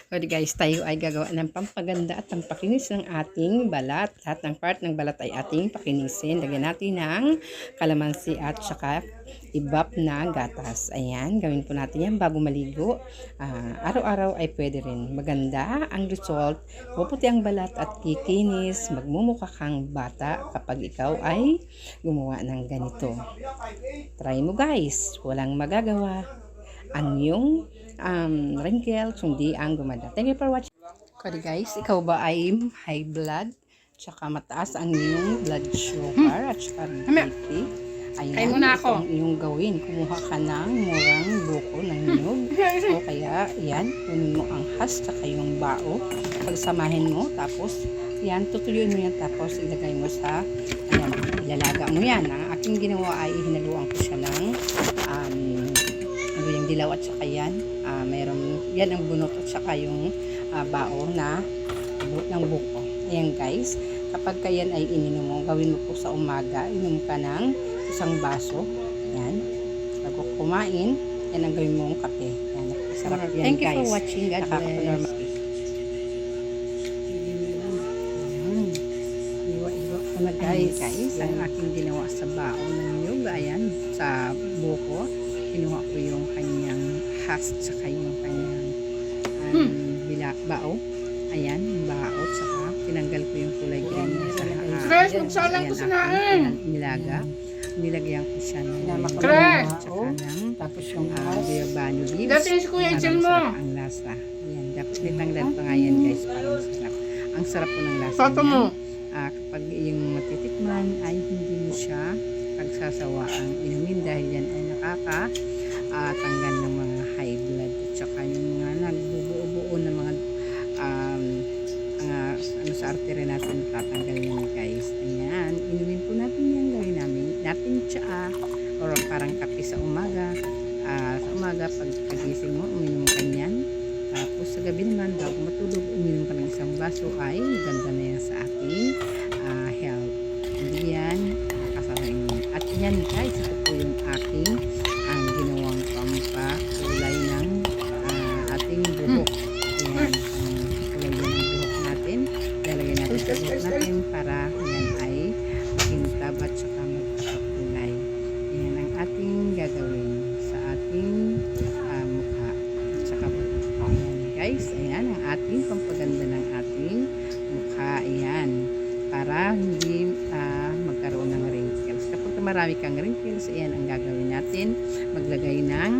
So guys, tayo ay gagawa ng pampaganda at pampakinis ng ating balat. Lahat ng part ng balat ay ating pakinisin. Lagyan natin ng kalamansi at saka ibap na gatas. Ayan, gawin po natin yan bago maligo. Araw-araw ay pwede rin. Maganda ang result. Puputi ang balat at kikinis. Magmumukha kang bata kapag ikaw ay gumawa ng ganito. Try mo guys. Walang magagawa. Ang iyong wrinkles, hindi ang gumanda. Thank you for watching. Kaya guys, ikaw ba ay high blood? Tsaka mataas ang iyong blood sugar at tsaka BP? Ayan, muna ako. Ang iyong gawin. Kumuha ka ng murang buko ng niyog. O kaya, yan, kunin mo ang has tsaka yung bao. Pagsamahin mo, tapos, yan, tutuluyin mo yan, tapos ilagay mo sa, ayan, ilalaga mo yan. Ang aking ginawa ay hinaluan ko siya ng, yung dilaw at saka yan. Mayroon, yan ang bunot at saka yung bao na ng buko. Ayan guys, kapag kayan ay ininom mo, gawin mo po sa umaga, inom ka ng isang baso. Yan. Bago kumain, yan ang gawin mong kape. Yan, sarap yan. Thank you guys. for watching. God bless. Iwa-iwa ko na guys. Ang aking ginawa sa bao ng niyog, ayan, sa buko. Kinuha ko yung kanyang has saka yung kanyang bao. Ayan, yung bao saka tinanggal ko yung kulay green sa Chris, magsalang ko sa nain. Nilaga. Nilagyan ko siya ng Chris! saka ng Tapos yung bayabano leaves. Dati si Kuya Angel mo. Masarap ang lasa. Ayan, dapat nitanggal pa nga yan guys para masarap. Ang sarap po ng lasa Toto mo. kapag yung matitikman ay hindi mo siya pagsasawaang inumin dahil yan ay nakakatanggal ng mga high blood at saka yung mga nagbubuo-buo na mga sa artery natin tatanggal yan guys. Ayan, inumin po natin yan, gawin natin tsaa or parang kape sa umaga. Sa umaga pag pagising mo uminom ka niyan, tapos sa gabi naman bago matulog uminom ka ng isang baso, ay ganda na yan sa ating health. Hindi yan kasalain. At yan guys, ito po yung aking ginawang pampakulay ng ating buhok. Ayan, kulay yan ng buhok natin. Lalagyan natin sa buhok natin para yan ay makintab at saka magpapakulay. Ayan ang ating gagawin sa ating mukha at saka buhok. Ayan guys, ayan ang ating pampaganda ng ating mukha. Ayan, para hindi magkaroon ng wrinkles. Kapag marami kang wrinkles, ayan ang gagawin natin. Maglagay ng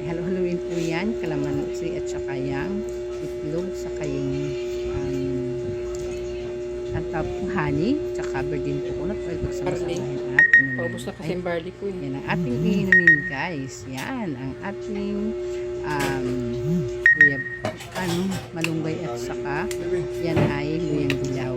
halo-haluin po yan, kalamansi at saka yung itlog, saka yung honey, saka virgin coconut oil. Pagsama-samahin at inumin. Paubos na kasi yung barley ko. Yan ang ating inumin guys. Yan ang ating malunggay at saka yan ay luyang dilaw.